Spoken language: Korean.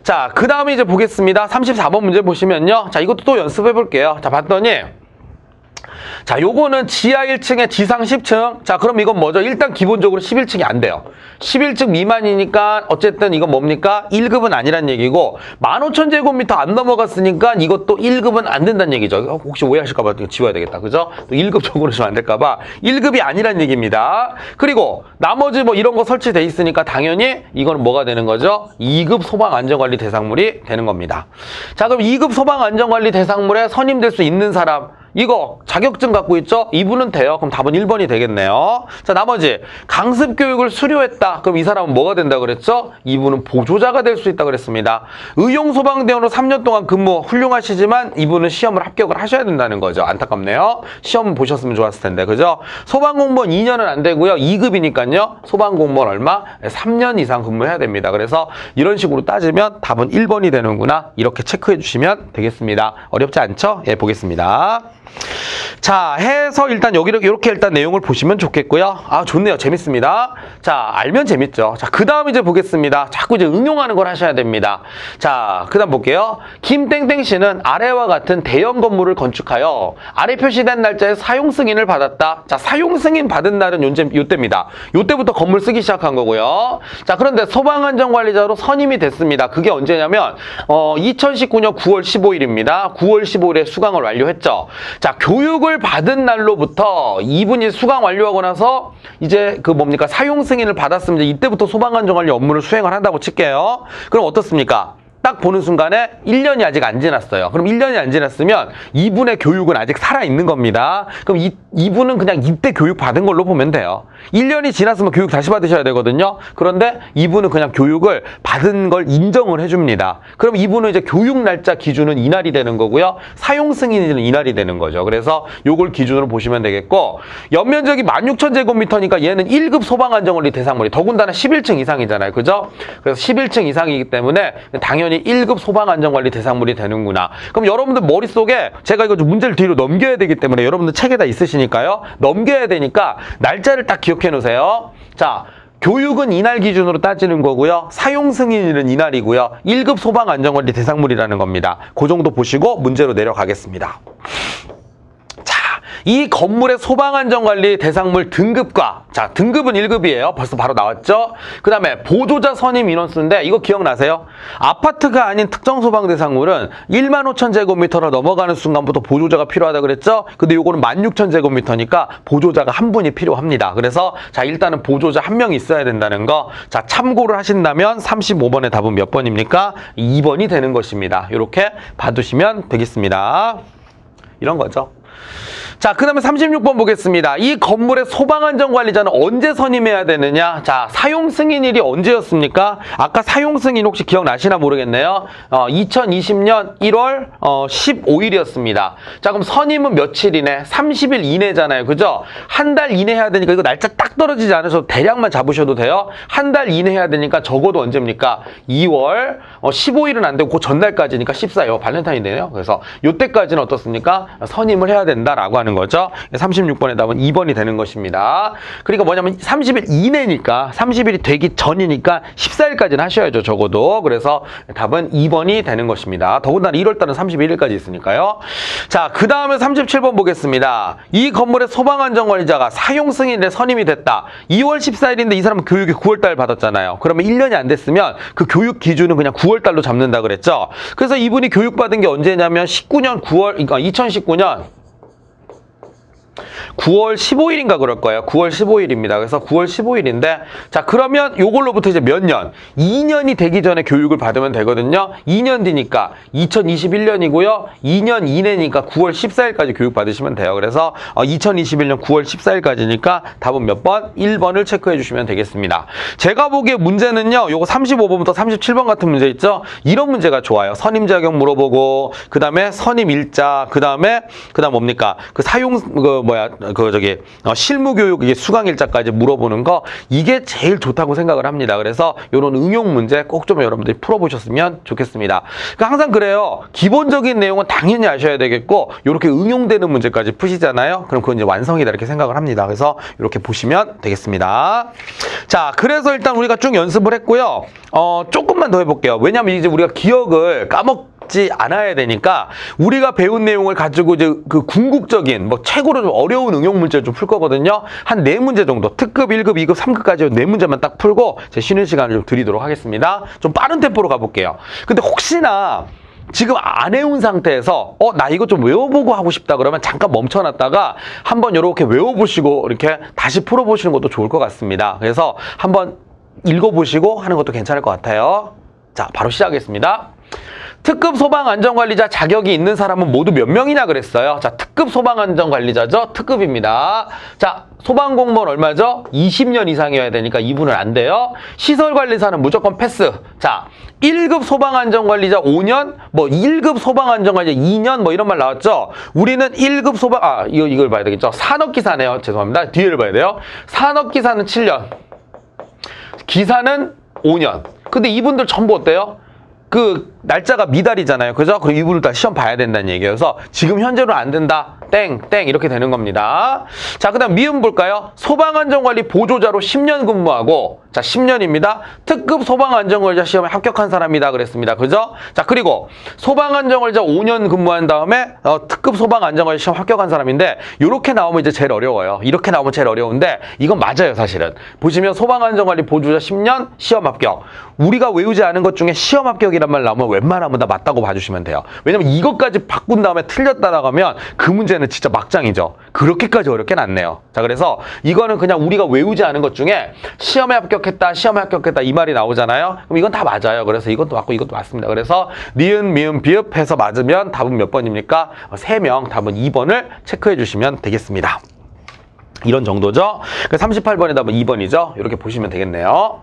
자, 그 다음에 이제 보겠습니다. 34번 문제 보시면요. 자, 이것도 또 연습해 볼게요. 자, 봤더니 자, 요거는 지하 1층에 지상 10층. 자, 그럼 이건 뭐죠? 일단 기본적으로 11층이 안 돼요. 11층 미만이니까 어쨌든 이건 뭡니까? 1급은 아니란 얘기고 15,000제곱미터 안 넘어갔으니까 이것도 1급은 안 된다는 얘기죠. 혹시 오해하실까 봐 지워야 되겠다. 그죠? 또 1급 적으로 주면 안 될까 봐 1급이 아니란 얘기입니다. 그리고 나머지 뭐 이런 거 설치돼 있으니까 당연히 이거는 뭐가 되는 거죠? 2급 소방안전관리 대상물이 되는 겁니다. 자, 그럼 2급 소방안전관리 대상물에 선임될 수 있는 사람, 이거 자격증 갖고 있죠? 이분은 돼요. 그럼 답은 1번이 되겠네요. 자, 나머지 강습 교육을 수료했다. 그럼 이 사람은 뭐가 된다 그랬죠? 이분은 보조자가 될 수 있다 그랬습니다. 의용소방대원으로 3년 동안 근무 훌륭하시지만 이분은 시험을 합격을 하셔야 된다는 거죠. 안타깝네요. 시험 보셨으면 좋았을 텐데. 그죠? 소방공무원 2년은 안 되고요. 2급이니까요. 소방공무원 얼마? 3년 이상 근무해야 됩니다. 그래서 이런 식으로 따지면 답은 1번이 되는구나. 이렇게 체크해 주시면 되겠습니다. 어렵지 않죠? 예, 보겠습니다. 자, 해서 일단 여기를 이렇게 일단 내용을 보시면 좋겠고요. 아, 좋네요. 재밌습니다. 자, 알면 재밌죠. 자, 그 다음 이제 보겠습니다. 자꾸 이제 응용하는 걸 하셔야 됩니다. 자, 그 다음 볼게요. 김땡땡 씨는 아래와 같은 대형 건물을 건축하여 아래 표시된 날짜에 사용 승인을 받았다. 자, 사용 승인 받은 날은 요때입니다. 요때부터 건물 쓰기 시작한 거고요. 자, 그런데 소방안전관리자로 선임이 됐습니다. 그게 언제냐면 2019년 9월 15일입니다. 9월 15일에 수강을 완료했죠. 자, 교육을 받은 날로부터 이분이 수강 완료하고 나서 이제 그 뭡니까? 사용 승인을 받았으면 이제 이때부터 소방안전관리 업무를 수행을 한다고 칠게요. 그럼 어떻습니까? 딱 보는 순간에 1년이 아직 안 지났어요. 그럼 1년이 안 지났으면 이분의 교육은 아직 살아있는 겁니다. 그럼 이분은 그냥 이때 교육 받은 걸로 보면 돼요. 1년이 지났으면 교육 다시 받으셔야 되거든요. 그런데 이분은 그냥 교육을 받은 걸 인정을 해줍니다. 그럼 이분은 이제 교육 날짜 기준은 이날이 되는 거고요. 사용 승인은 이날이 되는 거죠. 그래서 요걸 기준으로 보시면 되겠고, 연면적이 16,000제곱미터니까 얘는 1급 소방안전관리 대상물이 더군다나 11층 이상이잖아요. 그죠? 그래서 11층 이상이기 때문에 당연히 1급 소방안전관리 대상물이 되는구나. 그럼 여러분들 머릿속에 제가 이거 좀 문제를 뒤로 넘겨야 되기 때문에 여러분들 책에다 있으시니까요. 넘겨야 되니까 날짜를 딱 기억해 놓으세요. 자, 교육은 이날 기준으로 따지는 거고요. 사용 승인은 이날이고요. 1급 소방안전관리 대상물이라는 겁니다. 그 정도 보시고 문제로 내려가겠습니다. 이 건물의 소방안전관리 대상물 등급과, 자, 등급은 1급이에요. 벌써 바로 나왔죠? 그 다음에 보조자 선임 인원수인데 이거 기억나세요? 아파트가 아닌 특정 소방 대상물은 15,000제곱미터로 넘어가는 순간부터 보조자가 필요하다 그랬죠? 근데 요거는 16,000제곱미터니까 보조자가 한 분이 필요합니다. 그래서 자, 일단은 보조자 한 명 있어야 된다는 거, 자, 참고를 하신다면 35번의 답은 몇 번입니까? 2번이 되는 것입니다. 이렇게 봐두시면 되겠습니다. 이런 거죠. 자, 그 다음에 36번 보겠습니다. 이 건물의 소방안전관리자는 언제 선임해야 되느냐? 자, 사용 승인일이 언제였습니까? 아까 사용 승인 혹시 기억나시나 모르겠네요. 2020년 1월 15일이었습니다. 자, 그럼 선임은 며칠이네? 30일 이내잖아요. 그죠? 한 달 이내 해야 되니까 이거 날짜 딱 떨어지지 않으셔도 대략만 잡으셔도 돼요. 한 달 이내 해야 되니까 적어도 언제입니까? 2월 15일은 안 되고 그 전날까지니까 14일, 발렌타인데이네요. 그래서 요때까지는 어떻습니까? 선임을 해야 된다라고 하는 거죠. 36번의 답은 2번이 되는 것입니다. 그러니까 뭐냐면 30일 이내니까 30일이 되기 전이니까 14일까지는 하셔야죠. 적어도. 그래서 답은 2번이 되는 것입니다. 더군다나 1월달은 31일까지 있으니까요. 자, 그 다음에 37번 보겠습니다. 이 건물의 소방안전관리자가 사용 승인에 선임이 됐다. 2월 14일인데 이 사람은 교육이 9월달 받았잖아요. 그러면 1년이 안 됐으면 그 교육 기준은 그냥 9월달로 잡는다 그랬죠. 그래서 이분이 교육받은 게 언제냐면 19년 9월, 그러니까 2019년 9월 15일인가 그럴 거예요. 9월 15일입니다. 그래서 9월 15일인데, 자, 그러면 요걸로부터 이제 몇 년? 2년이 되기 전에 교육을 받으면 되거든요. 2년 뒤니까 2021년이고요. 2년 이내니까 9월 14일까지 교육 받으시면 돼요. 그래서 2021년 9월 14일까지니까 답은 몇 번? 1번을 체크해 주시면 되겠습니다. 제가 보기에 문제는요, 요거 35번부터 37번 같은 문제 있죠? 이런 문제가 좋아요. 선임 자격 물어보고, 그 다음에 선임 일자, 그 다음 뭡니까? 그 사용, 실무교육 이게 수강일자까지 물어보는 거 이게 제일 좋다고 생각을 합니다. 그래서 이런 응용 문제 꼭 좀 여러분들이 풀어보셨으면 좋겠습니다. 그러니까 항상 그래요. 기본적인 내용은 당연히 아셔야 되겠고 이렇게 응용되는 문제까지 푸시잖아요. 그럼 그건 이제 완성이다 이렇게 생각을 합니다. 그래서 이렇게 보시면 되겠습니다. 자, 그래서 일단 우리가 쭉 연습을 했고요. 조금만 더 해볼게요. 왜냐하면 이제 우리가 기억을 까먹지 않아야 되니까 우리가 배운 내용을 가지고 이제 그 궁극적인 뭐 최고로 좀 어려운 응용 문제를 좀 풀 거거든요. 한 4문제 정도 특급 1급 2급 3급까지 4문제만 딱 풀고 제 쉬는 시간을 좀 드리도록 하겠습니다. 좀 빠른 템포로 가볼게요. 근데 혹시나 지금 안 해온 상태에서 나 이거 좀 외워보고 하고 싶다 그러면 잠깐 멈춰놨다가 한번 이렇게 외워보시고 이렇게 다시 풀어보시는 것도 좋을 것 같습니다. 그래서 한번 읽어보시고 하는 것도 괜찮을 것 같아요. 자, 바로 시작하겠습니다. 특급 소방안전관리자 자격이 있는 사람은 모두 몇 명이냐 그랬어요. 자, 특급 소방안전관리자죠. 특급입니다. 자, 소방공무원 얼마죠? 20년 이상이어야 되니까 이분은 안 돼요. 시설관리사는 무조건 패스. 자, 1급 소방안전관리자 5년, 뭐 1급 소방안전관리자 2년 뭐 이런 말 나왔죠? 우리는 1급 이걸 봐야 되겠죠? 산업기사네요. 죄송합니다. 뒤를 봐야 돼요. 산업기사는 7년. 기사는 5년. 근데 이분들 전부 어때요? 그 날짜가 미달이잖아요. 그죠? 그럼 이분을 다 시험 봐야 된다는 얘기여서 지금 현재로는 안 된다. 땡 이렇게 되는 겁니다. 자, 그 다음 미음 볼까요? 소방안전관리 보조자로 10년 근무하고 자, 10년입니다. 특급 소방안전관리자 시험에 합격한 사람이다 그랬습니다. 그죠? 자, 그리고 소방안전관리자 5년 근무한 다음에 특급 소방안전관리자 시험 합격한 사람인데 이렇게 나오면 이제 제일 어려워요. 이렇게 나오면 제일 어려운데 이건 맞아요, 사실은. 보시면 소방안전관리 보조자 10년 시험 합격. 우리가 외우지 않은 것 중에 시험 합격이란 말 나오면 웬만하면 다 맞다고 봐주시면 돼요. 왜냐면 이것까지 바꾼 다음에 틀렸다 나가면 그 문제는 진짜 막장이죠. 그렇게까지 어렵게 났네요. 자, 그래서 이거는 그냥 우리가 외우지 않은 것 중에 시험에 합격했다, 시험에 합격했다 이 말이 나오잖아요. 그럼 이건 다 맞아요. 그래서 이것도 맞고 이것도 맞습니다. 그래서 니은, 미음, 비읍 해서 맞으면 답은 몇 번입니까? 3명, 답은 2번을 체크해 주시면 되겠습니다. 이런 정도죠. 38번의 답은 2번이죠. 이렇게 보시면 되겠네요.